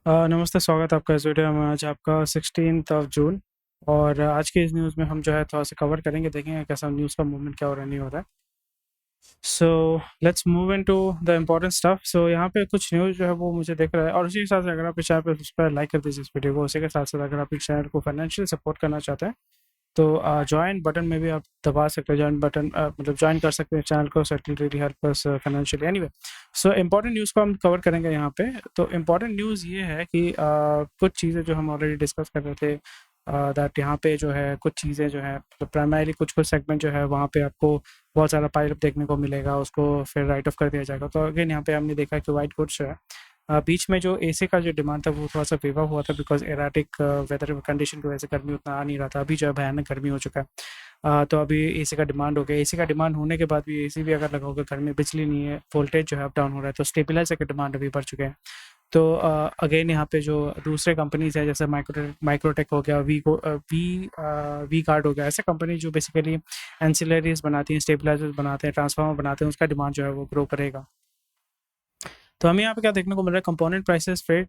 नमस्ते, स्वागत है आपका इस वीडियो में। आज आपका 16th ऑफ जून और आज के इस न्यूज़ में हम जो है थोड़ा-सा कवर करेंगे, देखेंगे कैसा न्यूज़ का मूवमेंट क्या हो रहा है, नहीं हो रहा है। So let's move into the important stuff. So यहाँ पे कुछ न्यूज़ जो है वो मुझे दिख रहा है और उसी के साथ अगर आप इस चैनल पे सब्सक्राइब लाइक कर दीजिए इस वीडियो को। उसी के साथ-साथ अगर आप इस चैनल को फाइनेंशियल सपोर्ट करना चाहते हैं तो जॉइन बटन में भी आप दबा सकते हो। जॉइन बटन मतलब जॉइन कर सकते हैं चैनल को, सो it will really help us financially. Anyway, so important news को हम कवर करेंगे यहाँ पे। तो इम्पोर्टेंट न्यूज़ ये है कि कुछ चीज़ें जो हम ऑलरेडी डिस्कस कर रहे थे, दैट यहाँ पे जो है कुछ चीज़ें जो है तो प्राइमरीली कुछ-कुछ सेगमेंट जो है वहाँ पे आपको बहुत सारा पाइल अप देखने को मिलेगा, उसको फिर राइट ऑफ कर दिया जाएगा। तो अगेन यहाँ पे हमने देखा कि व्हाइट गुड्स जो है बीच में जो एसी का जो डिमांड था वो थोड़ा-सा वेव हुआ था बिकॉज़ एराटिक वेदर कंडीशन की वजह से गर्मी उतना आ नहीं रहा था। अभी जो है भयानक गर्मी हो चुका है। तो अभी एसी का डिमांड हो गया। एसी का डिमांड होने के बाद भी एसी भी अगर लगाओगे घर में बिजली नहीं है, वोल्टेज जो है अप डाउन हो रहा है, तो स्टेबलाइज़र की डिमांड अभी बढ़ चुके हैं। तो अगेन यहाँ पे जो दूसरे कंपनीज़ हैं जैसे माइक्रोटेक हो गया, वी गार्ड हो गया, ऐसे कंपनी जो बेसिकली एंसिलरीज़ बनाती हैं, स्टेबलाइज़र्स बनाते हैं, ट्रांसफार्मर बनाते हैं, उसका डिमांड जो है वो ग्रो करेगा। तो हमें यहाँ पे क्या देखने को मिल रहा है, कंपोनेंट प्राइसेस, फ्रेट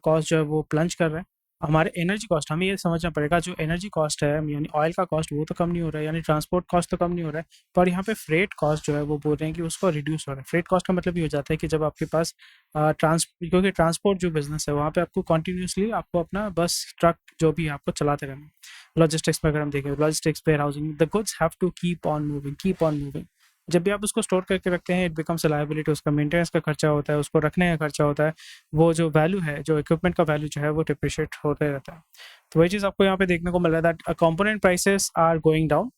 कॉस्ट जो है वो प्लंज कर रहा है। हमारे एनर्जी कॉस्ट, हमें ये समझना पड़ेगा, जो एनर्जी कॉस्ट है यानी ऑयल का कॉस्ट वो तो कम नहीं हो रहा है, यानी ट्रांसपोर्ट कॉस्ट तो कम नहीं हो रहा है, पर यहाँ पे फ्रेट कॉस्ट जो है वो बोल रहे हैं कि उसको रिड्यूस हो रहा है। फ्रेट कॉस्ट का मतलब ये हो जाता है कि जब आपके पास क्योंकि ट्रांसपोर्ट जो बिजनेस है वहाँ पे आपको कंटिन्यूसली आपको अपना बस ट्रक जो भी है आपको चलाते रहना है। लॉजिस्टिक्स में अगर हम देखें, logistics, warehousing, the goods have to keep on moving. जब भी आप उसको स्टोर करके रखते हैं, इट बिकम्स अ लायबिलिटी। उसका मेंटेनेंस का खर्चा होता है, उसको रखने का खर्चा होता है, वो जो वैल्यू है, जो इक्विपमेंट का वैल्यू जो है वो डिप्रिशिएट होते रहता है। तो वही चीज़ आपको यहाँ पे देखने को मिल रहा है, that component prices are going down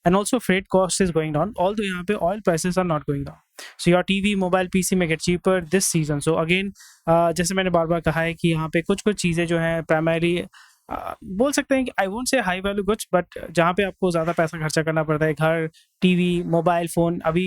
and also freight cost is going down, although यहाँ पे oil prices are not going down. So your TV, mobile, PC में get cheaper this season. So again जैसे मैंने बार बार कहा है कि यहाँ पे कुछ कुछ चीज़ें जो हैं प्राइमरी बोल सकते हैं कि I won't say high value goods, but जहाँ पे आपको ज़्यादा पैसा खर्चा करना पड़ता है, घर, टीवी, मोबाइल फ़ोन, अभी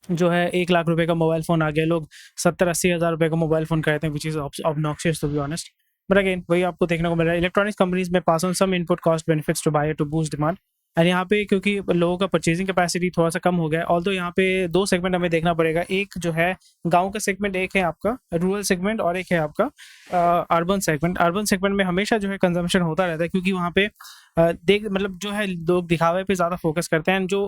जो है 1 लाख रुपए का मोबाइल फ़ोन आ गया। लोग 70-80 हज़ार रुपए का मोबाइल फ़ोन खरीदते हैं, which is obnoxious to be honest. But again वही आपको देखने को मिल रहा है, इलेक्ट्रॉनिक्स कंपनीज में pass on some input cost benefits to buyer to boost demand. And यहाँ पे क्योंकि लोगों का परचेजिंग कैपेसिटी थोड़ा सा कम हो गया है, ऑल्दो यहाँ पे दो सेगमेंट हमें देखना पड़ेगा। एक जो है गांव का सेगमेंट, एक है आपका रूरल सेगमेंट, और एक है आपका अर्बन सेगमेंट। अर्बन सेगमेंट में हमेशा जो है कंजम्पशन होता रहता है, क्योंकि वहाँ पे देख मतलब जो है लोग दिखावे पे ज़्यादा फोकस करते हैं। जो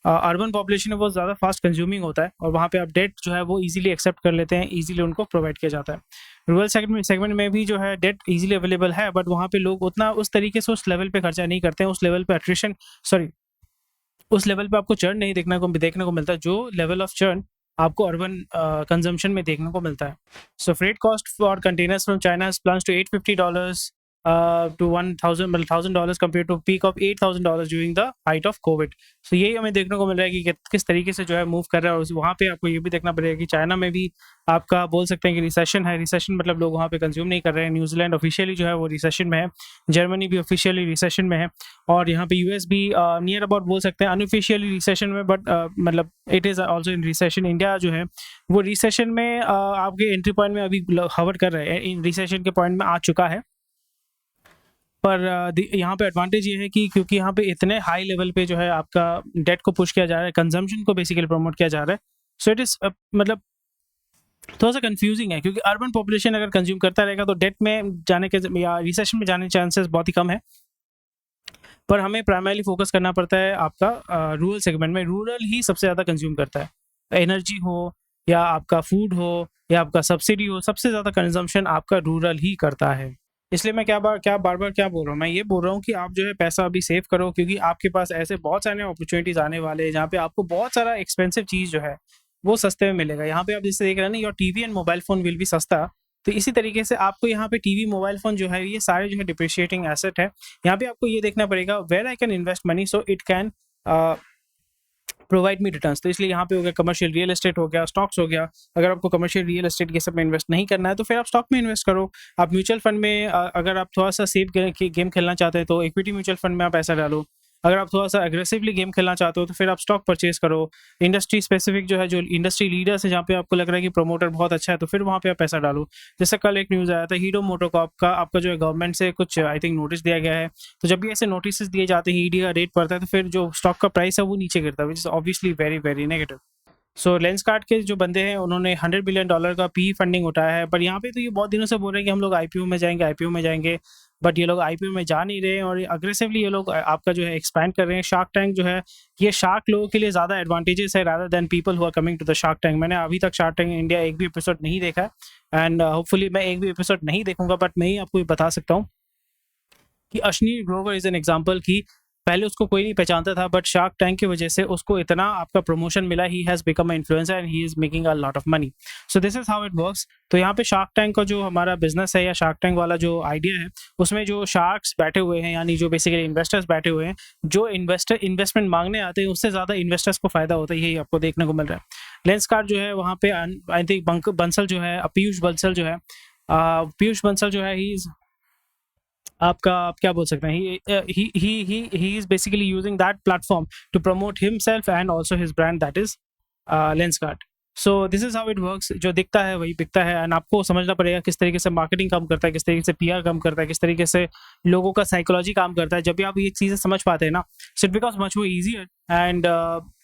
अर्बन पॉपुलेशन है वो ज़्यादा फास्ट कंज्यूमिंग होता है, और वहाँ पे आप डेट जो है वो इजीली एक्सेप्ट कर लेते हैं, इजीली उनको प्रोवाइड किया जाता है। रूरल सेगमेंट में भी जो है डेट इजीली अवेलेबल है, बट वहाँ पे लोग उतना उस तरीके से उस लेवल पे खर्चा नहीं करते हैं, उस लेवल पे अट्रिशन, सॉरी, उस लेवल पे आपको चर्न नहीं देखने को मिलता, जो लेवल ऑफ चर्न आपको अर्बन कंजम्पशन में देखने को मिलता है। So freight cost for containers from China has plunged to $850 to 1,000 मतलब $1,000 compared to peak of $8,000 during the height of Covid. So यही हमें देखने को मिल रहा है कि किस तरीके से जो है मूव कर रहा है। और वहाँ पे आपको ये भी देखना पड़ेगा कि चाइना में भी आपका बोल सकते हैं कि रिसेशन है। रिसेशन मतलब लोग वहाँ पे कंज्यूम नहीं कर रहे हैं। न्यूजीलैंड ऑफिशियली जो है वो रिसेशन में है, जर्मनी भी ऑफिशियली रिसेशन में है, और यहाँ पे यूएस भी नियर अबाउट बोल सकते हैं अनऑफिशियली रिसेशन में, बट मतलब it is also in recession. India जो है वो रिसेशन में आपके एंट्री पॉइंट में अभी हवर कर रहे हैं, इन रिसेशन के पॉइंट में आ चुका है। पर यहाँ पे एडवांटेज ये है कि क्योंकि यहाँ पे इतने हाई लेवल पे जो है आपका डेट को पुश किया जा रहा है, कंजम्पशन को बेसिकली प्रमोट किया जा रहा है। सो इट इज़ मतलब थोड़ा सा कंफ्यूजिंग है, क्योंकि अर्बन पॉपुलेशन अगर कंज्यूम करता रहेगा तो डेट में जाने के या रिसेशन में जाने के चांसेस बहुत ही कम है। पर हमें प्राइमरीली फोकस करना पड़ता है आपका रूरल सेगमेंट में। रूरल ही सबसे ज़्यादा कंज्यूम करता है, एनर्जी हो या आपका फूड हो या आपका सब्सिडी हो, सबसे ज़्यादा कंजम्पशन आपका रूरल ही करता है। इसलिए मैं बार बार क्या बोल रहा हूँ, मैं ये बोल रहा हूँ कि आप जो है पैसा अभी सेव करो, क्योंकि आपके पास ऐसे बहुत सारे अपॉर्चुनिटीज आने वाले हैं जहाँ पे आपको बहुत सारा एक्सपेंसिव चीज़ जो है वो सस्ते में मिलेगा। यहाँ पे आप जैसे देख रहे हैं ना, your TV and mobile phone will भी सस्ता। तो इसी तरीके से आपको यहाँ पे टीवी, मोबाइल फोन जो है ये सारे जो है डिप्रिशिएटिंग एसेट है। यहाँ पे आपको ये देखना पड़ेगा where I can invest money so it can provide me returns. तो इसलिए यहाँ पे हो गया कमर्शियल रियल एस्टेट, हो गया स्टॉक्स, हो गया। अगर आपको कमर्शियल रियल एस्टेट ये सब में इन्वेस्ट नहीं करना है तो फिर आप स्टॉक में इन्वेस्ट करो। आप म्यूचुअल फंड में अगर आप थोड़ा सा सेफ गेम खेलना चाहते हैं तो इक्विटी म्यूचुअल फंड में आप पैसा डालो। अगर आप थोड़ा सा अग्रेसिवली गेम खेलना चाहते हो तो फिर आप स्टॉक परचेज करो। इंडस्ट्री स्पेसिफिक जो है, जो इंडस्ट्री लीडर्स है, जहाँ पे आपको लग रहा है कि प्रमोटर बहुत अच्छा है, तो फिर वहाँ पे आप पैसा डालो। जैसे कल एक न्यूज़ आया था हीरो मोटोकॉर्प का, आपका जो है गवर्नमेंट से कुछ आई थिंक नोटिस दिया गया है। तो जब भी ऐसे नोटिस दिए जाते हैं, ईडी का रेट पड़ता है, तो फिर जो स्टॉक का प्राइस है वो नीचे गिरता है, which is obviously very very negative. So Lenskart के जो बंदे हैं उन्होंने $100 बिलियन का पी फंडिंग उठाया है, पर यहाँ पे तो ये बहुत दिनों से बोल रहे हैं कि हम लोग आईपीओ में जाएंगे, आईपीओ में जाएंगे, बट ये लोग आईपीओ में जा नहीं रहे हैं और अग्रेसिवली ये लोग आपका जो है एक्सपैंड कर रहे हैं। शार्क टैंक जो है ये शार्क लोगों के लिए ज़्यादा एडवांटेजेस है rather than people who are coming to the Shark Tank. मैंने अभी तक शार्क टैंक इंडिया एक भी एपिसोड नहीं देखा है एंड होपफुली मैं एक भी एपिसोड नहीं देखूंगा, बट मैं ही आपको ये बता सकता हूँ कि Ashneer Grover is an example कि पहले उसको कोई नहीं पहचानता था, बट शार्क टैंक की वजह से उसको इतना आपका प्रमोशन मिला, he has become a influencer and he is making a lot of money. So this is how it works. तो यहाँ पे शार्क टैंक का जो हमारा बिजनेस है या शार्क टैंक वाला जो आइडिया है, उसमें जो शार्क्स बैठे हुए हैं यानी जो बेसिकली इन्वेस्टर्स बैठे हुए हैं, जो इन्वेस्टर इन्वेस्टमेंट मांगने आते हैं उससे ज़्यादा इन्वेस्टर्स को फायदा होता है, यही आपको देखने को मिल रहा है। लेंसकार्ट जो है वहाँ पे आई थिंक बंसल जो है, पीयूष बंसल जो है, पीयूष बंसल जो है, ही आपका आप क्या बोल सकते हैं, he is basically using that platform to promote himself and also his brand that is Lenskart. So this is how it works. जो दिखता है वही बिकता है एंड आपको समझना पड़ेगा किस तरीके से मार्केटिंग काम करता है, किस तरीके से पीआर काम करता है, किस तरीके से लोगों का साइकोलॉजी काम करता है। जब भी आप ये चीज़ें समझ पाते हैं ना, it because much more easier and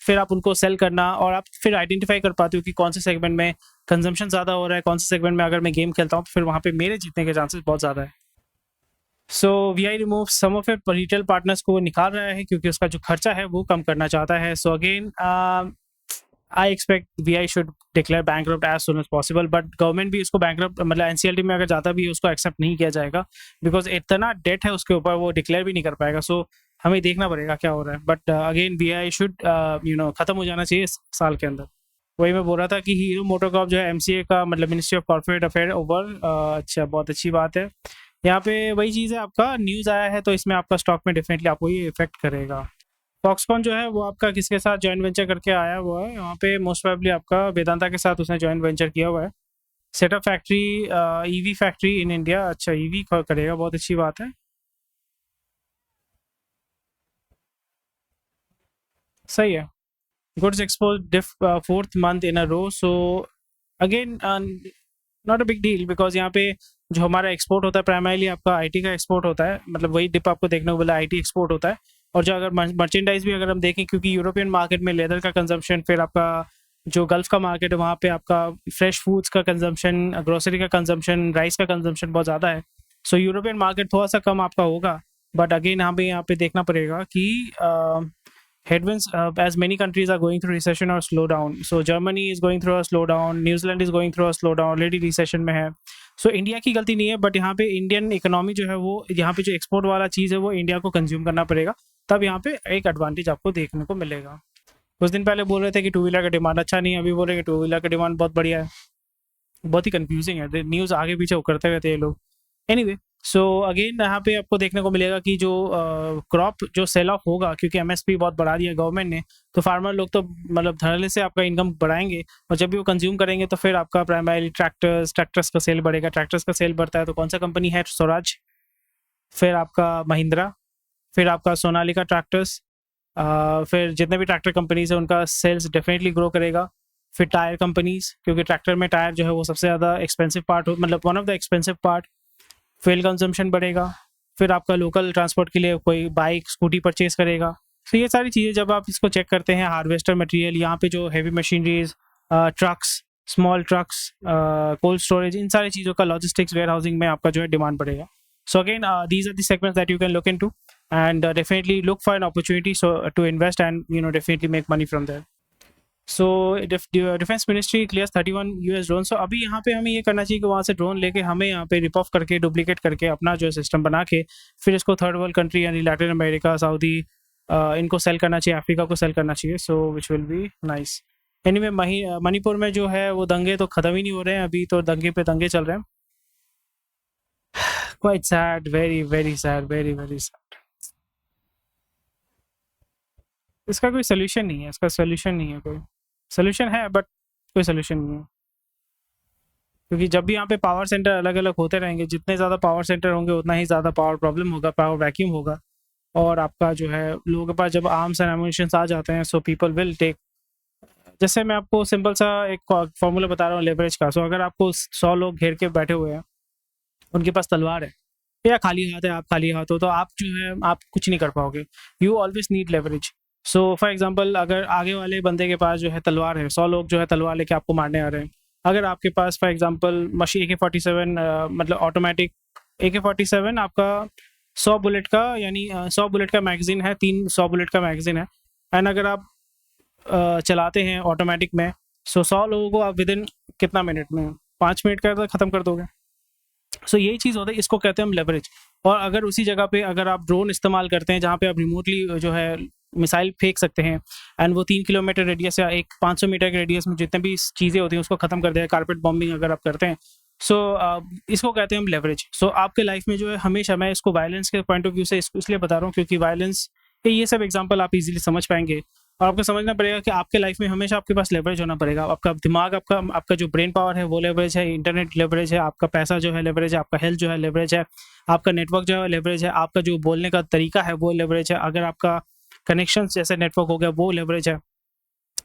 फिर आप उनको सेल करना और आप फिर आइडेंटिफाई कर पाते हो कि कौन से सेगमेंट में कंजम्पशन ज़्यादा हो रहा है, कौन से सेगमेंट में अगर मैं गेम खेलता हूँ तो फिर वहाँ पे मेरे जीतने के चांसेस बहुत ज़्यादा है। So we remove some of it, retail partners को वो निकाल रहा है क्योंकि उसका जो खर्चा है वो कम करना चाहता है। So again I expect we should declare bankrupt as soon as possible, but government भी इसको बैंकरप्ट मतलब एनसीएलटी में अगर जाता भी है उसको एक्सेप्ट नहीं किया जाएगा बिकॉज इतना डेट है उसके ऊपर, वो डिक्लेयर भी नहीं कर पाएगा। सो हमें देखना पड़ेगा क्या हो रहा है, बट अगेन वी शुड खत्म हो जाना चाहिए इस साल के अंदर। वही मैं बोल रहा था कि हीरो मोटोकॉर्प जो है एमसीए का मतलब ministry of corporate affair over, अच्छा बहुत अच्छी बात है। यहाँ पे वही चीज़ है, आपका न्यूज़ आया है तो इसमें आपका स्टॉक में डेफिनेटली आपको ये इफेक्ट करेगा। फॉक्सकॉन जो है वो आपका किसके साथ जॉइंट वेंचर करके आया हुआ है, वहाँ पे मोस्ट प्रोबेबली आपका वेदांता के साथ उसने जॉइंट वेंचर किया हुआ है। Setup factory, EV factory in India, अच्छा ईवी करेगा, बहुत अच्छी बात है, सही है। Goods export fourth month in a row, so again not a big deal because यहाँ पे जो हमारा एक्सपोर्ट होता है प्राइमरीली आपका आईटी का एक्सपोर्ट होता है, मतलब वही डिप आपको देखने को बोला आईटी एक्सपोर्ट होता है। और जो अगर मर्चेंडाइज भी अगर हम देखें, क्योंकि यूरोपियन मार्केट में लेदर का कंजम्पशन, फिर आपका जो गल्फ का मार्केट है वहाँ पे आपका फ्रेश फूड्स का कंजम्पशन, ग्रोसरी का कंजम्पशन, राइस का कंजम्पशन बहुत ज़्यादा है। सो यूरोपियन मार्केट थोड़ा सा कम आपका होगा, बट अगेन यहाँ पे देखना पड़ेगा कि headwinds as many countries are going through recession or slowdown. So Germany is going through a slowdown, New Zealand is going through a slowdown, already recession में है। So इंडिया की गलती नहीं है, बट यहाँ पे इंडियन इकोनॉमी जो है वो, यहाँ पे जो एक्सपोर्ट वाला चीज़ है वो इंडिया को कंज्यूम करना पड़ेगा, तब यहाँ पे एक एडवांटेज आपको देखने को मिलेगा। कुछ दिन पहले बोल रहे थे कि टू व्हीलर का डिमांड अच्छा नहीं है, अभी बोल रहे हैं कि टू व्हीलर का डिमांड बहुत बढ़िया है। बहुत ही कंफ्यूजिंग है, न्यूज़ आगे पीछे करते रहते हैं ये लोग। एनीवे, सो अगेन यहाँ पे आपको देखने को मिलेगा कि जो क्रॉप जो सेल ऑफ होगा, क्योंकि एमएसपी बहुत बढ़ा दिया गवर्नमेंट ने, तो फार्मर लोग तो मतलब धड़ल्ले से आपका इनकम बढ़ाएंगे, और जब भी वो कंज्यूम करेंगे तो फिर आपका प्राइमरी ट्रैक्टर्स का सेल बढ़ेगा। ट्रैक्टर्स का सेल बढ़ता है तो कौन सा कंपनी है, स्वराज, फिर आपका महिंद्रा, फिर आपका सोनालिका ट्रैक्टर्स, फिर जितने भी ट्रैक्टर कंपनीज है उनका सेल्स डेफिनेटली ग्रो करेगा। फिर टायर कंपनीज, क्योंकि ट्रैक्टर में टायर जो है वो सबसे ज़्यादा एक्सपेंसिव पार्ट हो, मतलब one of the expensive part. Fuel consumption बढ़ेगा, फिर आपका लोकल ट्रांसपोर्ट के लिए कोई बाइक स्कूटी परचेज करेगा। तो ये सारी चीज़ें जब आप इसको चेक करते हैं, हार्वेस्टर मटेरियल, यहाँ पे जो heavy machineries, trucks, small trucks, cold storage, इन सारी चीज़ों का लॉजिस्टिक्स, वेयर हाउसिंग में आपका जो है डिमांड बढ़ेगा। So again these are the segments that you can look into and definitely look for an opportunity so to invest and definitely make money from there. So defence ministry clears 31 US drone. So अभी यहाँ पे हमें ये करना चाहिए कि वहाँ से ड्रोन लेके हमें यहाँ पे रिप ऑफ करके डुप्लीकेट करके अपना जो सिस्टम बना के फिर इसको थर्ड वर्ल्ड कंट्री यानी लैटिन अमेरिका, सऊदी, इनको सेल करना चाहिए, अफ्रीका को सेल करना चाहिए। So which will be nice. Anyway, Manipur में जो है वो दंगे तो ख़त्म ही नहीं हो रहे हैं, अभी तो दंगे पे दंगे चल रहे हैं। Quite sad, very very sad, very very sad. इसका कोई सोल्यूशन नहीं है, इसका सोल्यूशन नहीं है, कोई सोल्यूशन है बट कोई सोल्यूशन नहीं है, क्योंकि जब भी यहाँ पे पावर सेंटर अलग अलग होते रहेंगे, जितने ज़्यादा पावर सेंटर होंगे उतना ही ज़्यादा पावर प्रॉब्लम होगा, पावर वैक्यूम होगा, और आपका जो है लोगों के पास जब आर्म्स एंड एमुनिशंस आ जाते हैं, सो पीपल विल टेक। जैसे मैं आपको सिंपल सा एक फॉर्मूला बता रहा हूँ लेवरेज का। सो अगर आपको 100 लोग घेर के बैठे हुए हैं, उनके पास तलवार है या खाली हाथ है, आप खाली हाथ हो, तो आप जो है आप कुछ नहीं कर पाओगे। You always need leverage. So for example अगर आगे वाले बंदे के पास जो है तलवार है, 100 लोग जो है तलवार लेके आपको मारने आ रहे हैं, अगर आपके पास फॉर एग्जांपल मशीन AK-47 मतलब ऑटोमेटिक AK-47 आपका 100 बुलेट का यानी 100 बुलेट का मैगजीन है, 300 बुलेट का मैगजीन है, एंड अगर आप चलाते हैं ऑटोमेटिक में, सो 100 लोगों को आप विद इन कितना मिनट में, 5 मिनट के अंदर ख़त्म कर दोगे। सो यही चीज़ होता है, इसको कहते हैं हम लेवरेज। और अगर उसी जगह पे अगर आप ड्रोन इस्तेमाल करते हैं जहाँ पे आप रिमोटली जो है मिसाइल फेंक सकते हैं, एंड वो 3 किलोमीटर रेडियस या एक 500 मीटर के रेडियस में जितने भी चीज़ें होती हैं उसको ख़त्म कर देगा, कारपेट बॉम्बिंग अगर आप करते हैं, सो इसको कहते हैं हम लेवरेज। सो आपके लाइफ में जो है हमेशा, मैं इसको वायलेंस के पॉइंट ऑफ व्यू से इसलिए बता रहा हूँ क्योंकि वायलेंस के ये सब एग्जाम्पल आप इजीली समझ पाएंगे। और आपको समझना पड़ेगा कि आपके लाइफ में हमेशा आपके पास लेवरेज होना पड़ेगा। आपका दिमाग, आपका जो ब्रेन पावर है वो लेवरेज है, इंटरनेट लेवरेज है, आपका पैसा जो है लेवरेज है, आपका हेल्थ जो है लेवरेज है, आपका नेटवर्क जो है लेवरेज है, आपका जो बोलने का तरीका है वो लेवरेज है, अगर आपका कनेक्शन जैसे नेटवर्क हो गया वो लेवरेज है।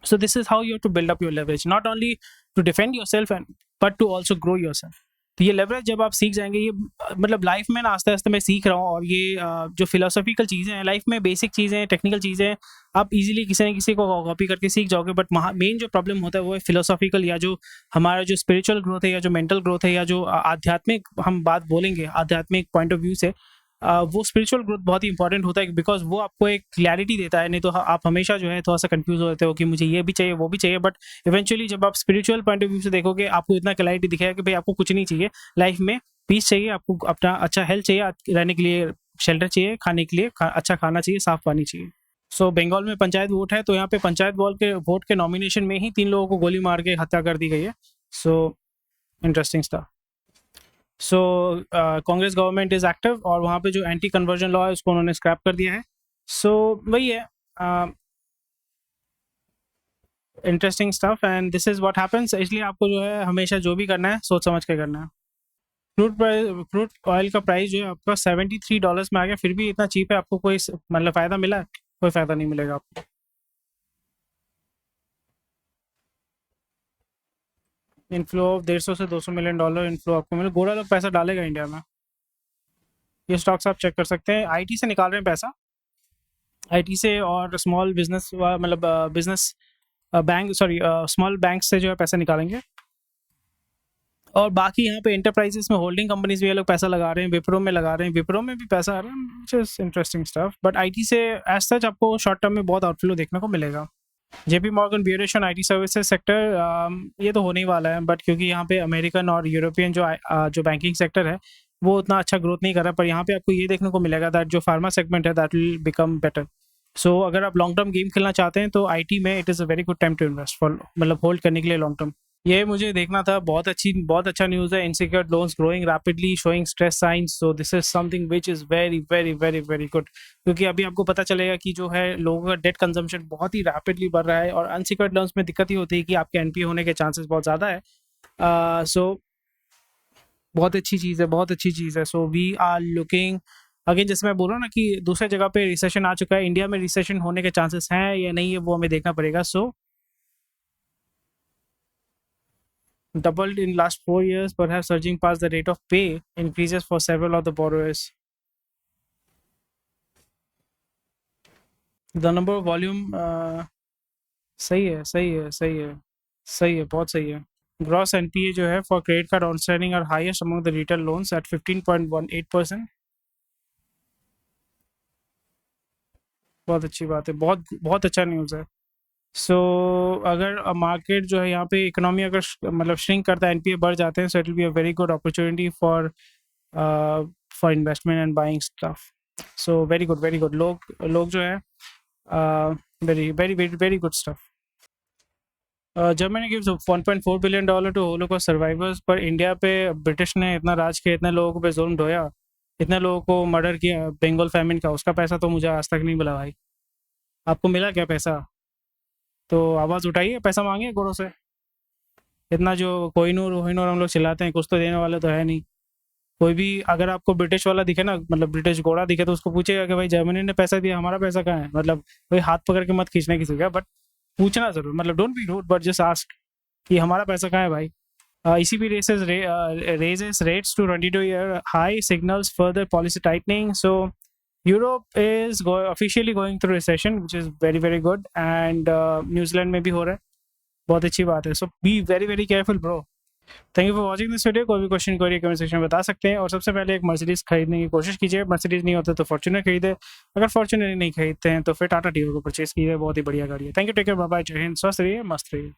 So this is how you to build up your leverage, not only to defend yourself and but to also grow yourself. तो ये लेवरेज जब आप सीख जाएंगे, ये मतलब लाइफ में ना आस्ते आस्ते मैं सीख रहा हूँ, और ये जो फिलोसॉफिकल चीज़ें हैं लाइफ में, बेसिक चीज़ें, टेक्निकल चीज़ें आप इजीली किसी न किसी को कॉपी करके सीख जाओगे, बट मेन जो प्रॉब्लम होता है वो है फिलोसॉफिकल, या जो हमारा जो स्पिरिचुअल ग्रोथ है, या जो मेंटल ग्रोथ है, या जो आध्यात्मिक हम बात बोलेंगे आध्यात्मिक पॉइंट ऑफ व्यू से, वो स्पिरिचुअल ग्रोथ बहुत ही इंपॉर्टेंट होता है, बिकॉज वो आपको एक क्लैरिटी देता है। नहीं तो आप हमेशा जो है थोड़ा सा कंफ्यूज हो जाते हो कि मुझे ये भी चाहिए वो भी चाहिए, बट इवेंचुअली जब आप स्पिरिचुअल पॉइंट ऑफ व्यू से देखोगे आपको इतना क्लैरिटी दिखेगा कि भाई आपको कुछ नहीं चाहिए लाइफ में, पीस चाहिए आपको, अपना अच्छा हेल्थ चाहिए, रहने के लिए शेल्टर चाहिए, खाने के लिए अच्छा खाना चाहिए, साफ पानी चाहिए। सो बंगाल में पंचायत वोट है, तो यहाँ पे पंचायत वोट के नॉमिनेशन में ही 3 लोगों को गोली मार के हत्या कर दी गई है। So interesting stuff. So Congress government is active, और वहाँ पे जो एंटी कन्वर्जन लॉ है उसको उन्होंने स्क्रैप कर दिया है। सो वही है, interesting stuff, and this is what happens. इसलिए आपको जो है हमेशा जो भी करना है सोच समझ के करना है। क्रूड ऑयल का प्राइस जो है आपका $73 में आ गया, फिर भी इतना चीप है, आपको कोई मतलब फ़ायदा मिला है? कोई फ़ायदा नहीं मिलेगा आपको। इनफ्लो ऑफ 150 से $200 मिलियन इनफ्लो आपको मिले, गोरा लोग पैसा डालेगा इंडिया में। ये स्टॉक्स आप चेक कर सकते हैं, आईटी से निकाल रहे हैं पैसा, आईटी से, और स्मॉल बिजनेस मतलब business bank, sorry small bank से जो है पैसा निकालेंगे। और बाकी यहाँ पे एंटरप्राइजेस में होल्डिंग कंपनीज भी ये लोग पैसा लगा रहे हैं, विप्रो में लगा रहे हैं, विप्रो में भी पैसा आ रहा है, which is interesting stuff. But IT से एज सच आपको शॉर्ट टर्म में बहुत आउटफ्लो देखने को मिलेगा। जेपी मॉर्गन ब्यूरेशन आईटी सर्विसेज सेक्टर, ये तो होने ही वाला है, बट क्योंकि यहाँ पे अमेरिकन और यूरोपियन जो बैंकिंग सेक्टर है वो उतना अच्छा ग्रोथ नहीं कर रहा, पर यहाँ पे आपको ये देखने को मिलेगा दैट जो फार्मा सेगमेंट है दैट विल बिकम बेटर। सो अगर आप लॉन्ग टर्म गेम खेलना चाहते हैं तो आईटी में it is a very good time to invest for, मतलब होल्ड करने के लिए लॉन्ग टर्म। ये मुझे देखना था, बहुत अच्छा न्यूज़ है। Insecured loans growing rapidly showing stress science, so this is something which is very very very very good, क्योंकि अभी आपको पता चलेगा कि जो है लोगों का डेट कंजम्पशन बहुत ही रैपिडली बढ़ रहा है, और अनसिक्योर्ड लोन्स में दिक्कत ही होती है कि आपके एनपीए होने के चांसेस बहुत ज़्यादा है। सो बहुत अच्छी चीज़ है, बहुत अच्छी चीज़ है। So we are looking again, जैसे मैं बोल रहा हूँ ना कि दूसरे जगह पे रिसेशन आ चुका है, इंडिया में रिसेशन होने के चांसेस हैं या नहीं है वो हमें देखना पड़ेगा। सो doubled in last 4 years, perhaps surging past the rate of pay increases for several of the borrowers. The number of volume सही है, सही है, सही है, सही है, बहुत सही है। ग्रॉस एनपीए जो है for credit card outstanding are highest among the retail loans at 15.18%। बहुत अच्छी बात है, बहुत बहुत अच्छा न्यूज़ है। सो अगर मार्केट जो है यहाँ पे इकोनॉमी अगर मतलब श्रिंक करता है, एनपीए बढ़ जाते हैं, so it will be a very good opportunity for investment and buying stuff. So very good, very good. लोग जो है very very very very good stuff. Germany gives $1.4 billion to Holocaust survivors, पर India पे British ने इतना राज किया, इतने लोगों पे जुल्म ढोया, इतने लोगों को मर्डर किया बंगाल फैमिन का, उसका पैसा तो मुझे आज तक नहीं मिला भाई। आपको मिला क्या पैसा? तो आवाज़ उठाइए, पैसा मांगिए गोरों से। इतना जो कोहिनूर वोहिनूर हम लोग चिल्लाते हैं, कुछ तो देने वाले तो है नहीं। कोई भी अगर आपको ब्रिटिश वाला दिखे ना, मतलब ब्रिटिश घोड़ा दिखे, तो उसको पूछेगा कि भाई जर्मनी ने पैसा दिया, हमारा पैसा कहाँ है? मतलब कोई हाथ पकड़ के मत खींचना किसी का, बट पूछना जरूर, मतलब don't be rude but just ask कि हमारा पैसा कहाँ है भाई। ECB raises rates to 22-year high, signals further policy tightening. So Europe is officially going through recession which is very very good, and New Zealand में भी हो रहा है, बहुत अच्छी बात है। So be very very careful bro. Thank you for watching this video. कोई भी क्वेश्चन कोई कमेंट सेक्शन में बता सकते हैं। और सबसे पहले एक मर्सिडीज खरीदने की कोशिश कीजिए, मर्सिडीज नहीं होता तो फॉर्च्यूनर खरीदे, अगर फॉर्च्यूनर नहीं खरीदते हैं तो फिर टाटा टीगो को परचेज कीजिए, बहुत ही बढ़िया गाड़ी है। Thank you, take care, bye bye, जय हिंद, स्वस्थ रहिए, मस्त रहिए।